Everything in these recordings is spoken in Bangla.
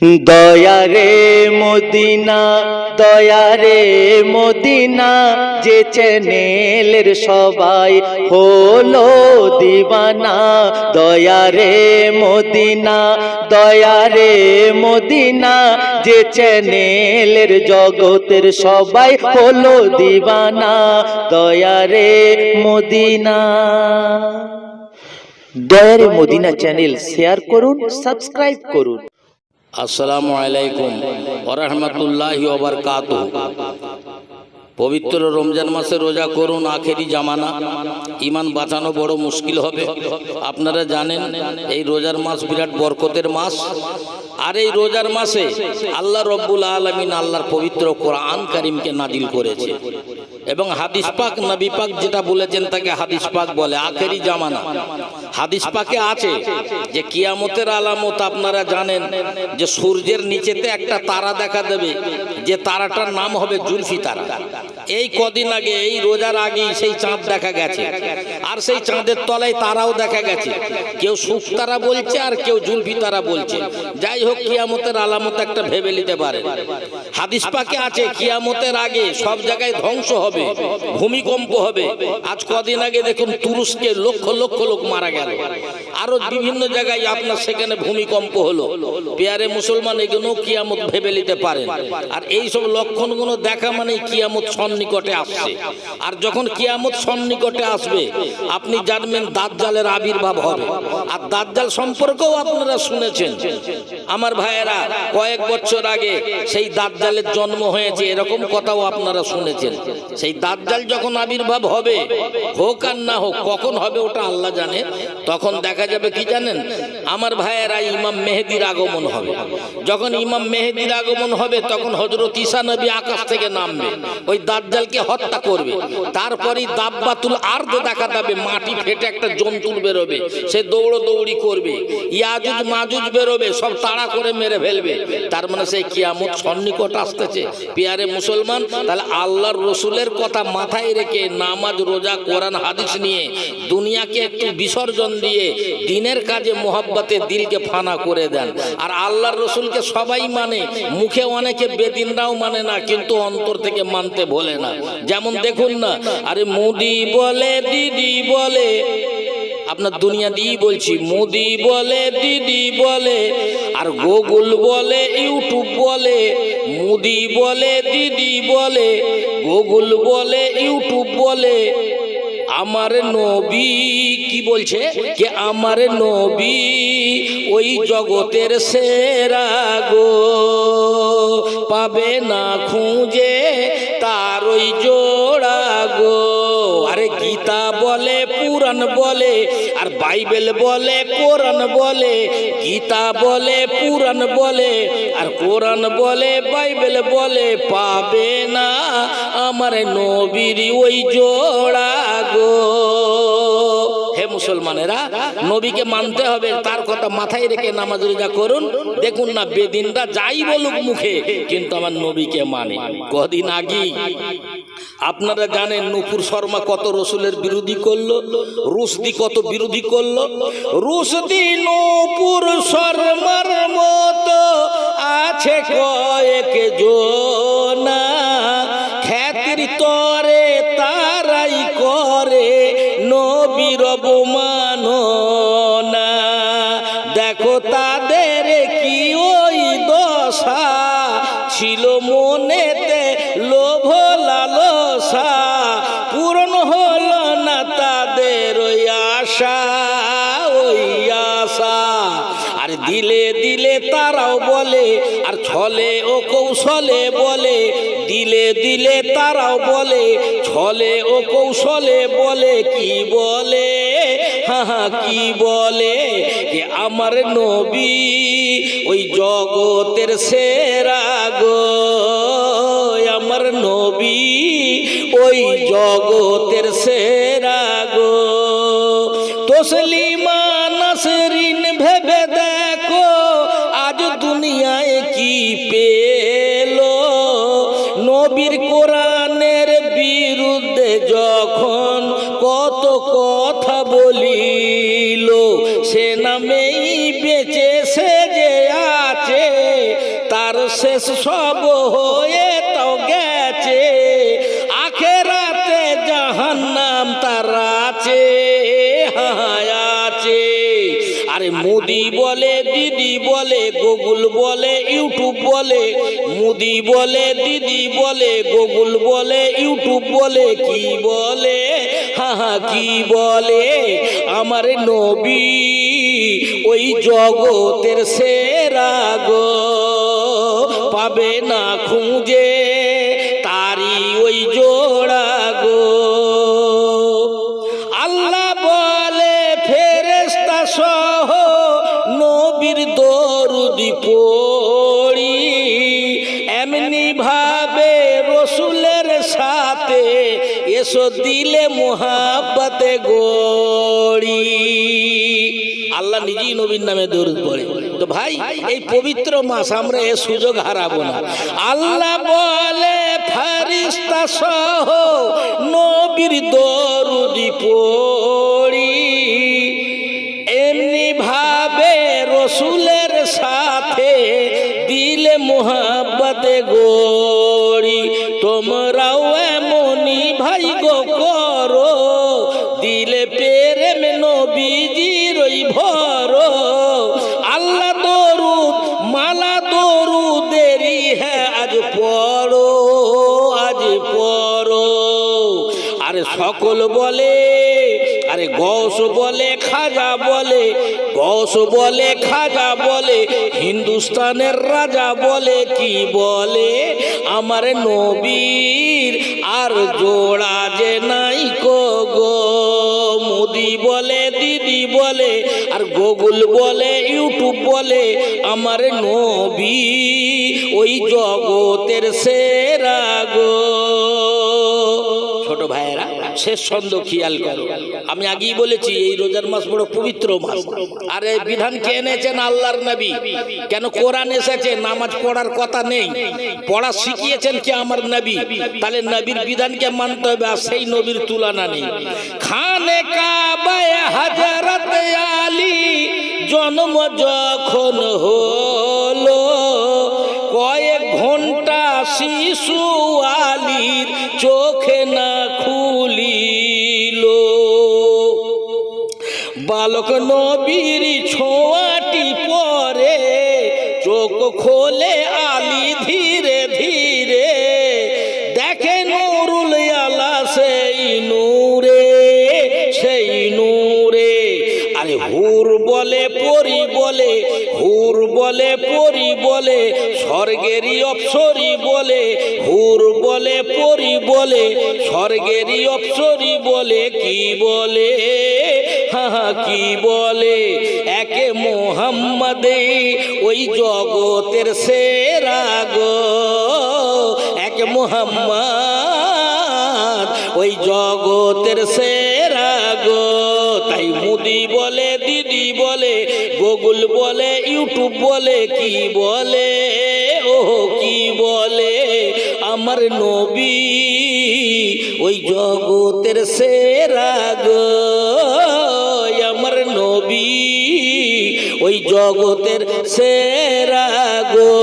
দয়ারে মদিনা, দয়ারে মদিনা, যে চ্যানেলের সবাই হলো দিবানা। দয়ারে মদিনা, দয়ারে মদিনা, যে চ্যানেলের জগতের সবাই হলো দিবানা। দয়ারে মদিনা। দয়ারে মদিনা চ্যানেল শেয়ার করুন, সাবস্ক্রাইব করুন। আসসালামু আলাইকুম ওয়া রাহমাতুল্লাহি ওয়া বারাকাতুহু। পবিত্র রমজান মাসে রোজা করুন, আখেরি জামানা, ইমান বাঁচানো বড় মুশকিল হবে। আপনারা জানেন এই রোজার মাস বিরাট বরকতের মাস। আর এই রোজার মাসে আল্লাহ রব্বুল আলামিন আল্লাহর পবিত্র কোরআন কারীমকে নাজিল করেছে এবং হাদিস পাক, নবী পাক যেটা বলেছেন তাকে হাদিস পাক বলে। আখেরি জামানা হাদিস পাকে আছে যে কিয়ামতের আলামত আপনারা জানেন যে সূর্যের নিচেতে একটা তারা দেখা দেবে, যে তারাটার নাম হবে জুলফি তারা। এই কদিন আগে, এই রোজার আগেই সেই চাঁদ দেখা গেছে, আর সেই চাঁদের তলায় তারাও দেখা গেছে। কেউ সুখ তারা বলছে আর কেউ জুলফি তারা বলছে। যাই হোক, কিয়ামতের আলামত একটা ভেবে নিতে পারে। হাদিস পাকে আছে কিয়ামতের আগে সব জায়গায় ধ্বংস হবে, ভূমিকম্প হবে। আজ কদিন আগে দেখুন তুরস্কে লক্ষ লক্ষ লোক মারা গেল, আরো বিভিন্ন জায়গায় আপনার সেখানে ভূমিকম্প হলো। পেয়ারে মুসলমান, এগুলো কিয়ামত ভেবে নিতে পারেন। আর এই সব লক্ষণগুলো দেখা মানে কিয়ামত সন্নিকটে আসছে। আর যখন কিয়ামত সন্নিকটে আসবে আপনি জানবেন দাজ্জালের আবির্ভাব হবে। আর দাজ্জাল সম্পর্কেও আপনারা শুনেছেন আমার ভাইয়েরা, কয়েক বছর আগে সেই দাজ্জালের জন্ম হয়েছে, এরকম কথাও আপনারা শুনেছেন। সেই দাজ্জাল যখন আবির্ভাব হবে, হোক আর না হোক, কখন হবে ওটা আল্লাহ জানে। তখন দেখা যাবে কি জানেন আমার ভাইয়েরা, ইমাম মেহেদির আগমন হবে। যখন ইমাম মেহেদির আগমন হবে তখন হযরত ঈসা নবী আকাশ থেকে নামবে, ওই দাজ্জালকে হত্যা করবে। তারপরেই দাব্বাতুল আরদ দেখা যাবে, মাটি ফেটে একটা জন্তুর বেরোবে, সে দৌড়দৌড়ি করবে। ইয়াজুজ মাজুজ বেরোবে, সব তাড়া করে মেরে ফেলবে। তার মানে সেই কিয়ামত সন্নিকট আসতেছে। পেয়ারে মুসলমান, তাহলে আল্লাহর রসুলের কথা মাথায় রেখে নামাজ, রোজা, কোরআন, হাদিস নিয়ে দুনিয়াকে একটু বিসর্জন দিয়ে দিনের কাজে মোহাব্বতে দিলকে ফানা করে দেন। আর আল্লাহর রসুলকে সবাই মানে, মুখে অনেকে বেদিনরাও মানে না, কিন্তু অন্তর থেকে মানতে ভোলে না। যেমন দেখুন না, আরে মোদি বলে, দিদি বলে, আপনার দুনিয়া দিয়ে বলছি, মোদি বলে, দিদি বলে, আর গুগল বলে, ইউটিউব বলে। মোদি বলে, দিদি বলে, গুগল বলে, ইউটিউব বলে। আমার নবী কি বলছে, যে আমার নবী ওই জগতের সেরা গো, পাবে না খুঁজে তার ওই জোড়া গো। আরে গীতা বলে, পুরাণ বলে, আর বাইবেল বলে, কোরআন বলে। গীতা বলে, পুরাণ বলে, আর কোরআন বলে, বাইবেল বলে, পাবে না আমার নবীর ওই জোড়া গো। হে মুসলমানেরা, নবীকে মানতে হবে, তার কথা মাথায় রেখে নামাজ রোজা করুন। দেখুন না, বেদিনরা যাই বলুক মুখে, কিন্তু আমার নবীকে মানে। কদিন আগে আপনারা জানেন নুপুর শর্মা কত রসুলের বিরোধী করলো, রুশদি কত বিরোধী করলো। রুশদি নুপুর শর্মার মতো আছে কয়েক জনা, খ্যাতির তরে তারাই করে নবীর অবমাননা। দেখো তাদের কি ওই দশা, ছিল মনেতে লোভ লালসা, পূরণ হলো না তাদের ওই আশা, ওই আশা। আর দিলে দিলে তারাও বলে, আর ছলে ও কৌশলে বলে। দিলে দিলে তারাও বলে, ছলে ও কৌশলে বলে। কি বলে, হা কি বলে, যে আমার নবী ওই জগতের সেরা গো, আমার নবী ওই জগতের সেরা গো। তসলিমা নাসরিন ভেবে দেখো আজ দুনিয়ায় কি পেলো, নবীর কোরআনের বিরুদ্ধে যখন কত কথা বলিল, সে নামেই বেঁচে সে যে আছে শেষ সব হয়ে তো গেছে, আখেরাতে জাহান্নাম তার আছে, আছে। আরে মোদি বলে, দিদি বলে, গুগল বলে, ইউটিউব বলে, মোদি বলে, দিদি বলে, গুগল বলে, ইউটিউব বলে, কি বলে, কি বলে, আমার নবী ওই জগতের সেরা গো, পাবে না খুঁজে তারি ওই জোড়া গো। আল্লাহ বলে ফেরেশতা সহ নবীর দরুদি পড়ি, এমনি ভাবে রসুলের সাথে এসো দিলে মোহাব্বতে গড়ি। আল্লাহ নিজেই নবীর নামে দরুদ পড়ে। তো ভাই এই পবিত্র মাস আমরা এ সুযোগ হারাবো না। আল্লাহ বলে ফেরেশতা সহ নবীর দরুদি পড়ি, এমনি ভাবে রসুলের সাথে দিলে মোহাব্বতে গড়ি। তোমরাও এমনি ভাই গো করো, দিলে প্রেম নবীজির ওই ভরো। আল্লাহ দরুদ মালা দরুদেরি হ্যাঁ আজ পড়ো, আজ পড়ো। আরে সকল বলে, আরে গৌস বলে, খাজা বলে, গৌস বলে, খাজা বলে, হিন্দুস্তানের রাজা বলে, কি বলে, আমার নবীর আর জোড়া যে নাই কো গো। মোদি বলে, দিদি বলে, আর গুগল বলে, ইউটিউব বলে, আমার নবী ওই জগতের সেরা গো। ছোট ভাইয়েরা শেষ ছন্দ খেয়াল করো। আমি আগেই বলেছি এই রোজার মাস বড় পবিত্র মাস। আর এই বিধান কে এনেছেন? আল্লাহর নবী। কেন? কোরআন এসেছে, নামাজ পড়ার কথা নেই, পড়া শিখিয়েছেন কে? আমার নবী। তাহলে নবীর বিধানকে মানতে হবে, আর সেই নবীর তুলনা নেই। খানে কাবায় হযরত আলী জন্ম যখন হলো, কয়েক ঘন্টা শিশু আলীর চোখে না খুলিল। বালক নবীর ছোঁয়াটি পরে চোখ খোলে আলী ধীরে ধীরে, দেখে নুরুল আলা সেই নূরে, সেই নূরে। আরে হুর বলে, পরি বলে, হুর বলে, পরি বলে, স্বর্গেরই অপ্সরী বলে, হুর বলে, পরি বলে, স্বর্গেরই অপ্সরী বলে, কি বলে, কি বলে, একে মোহাম্মদে ওই জগতের সেরা গো, একে মোহাম্মদ ওই জগতের সেরা গো। তাই মোদি বলে, দিদি বলে, গুগল বলে, ইউটিউব বলে, কি বলে, ও কি বলে, আমার নবী ওই জগতের সেরা গো, আমার নবী ওই জগতের সেরা গো।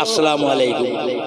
আসসালামু আলাইকুম।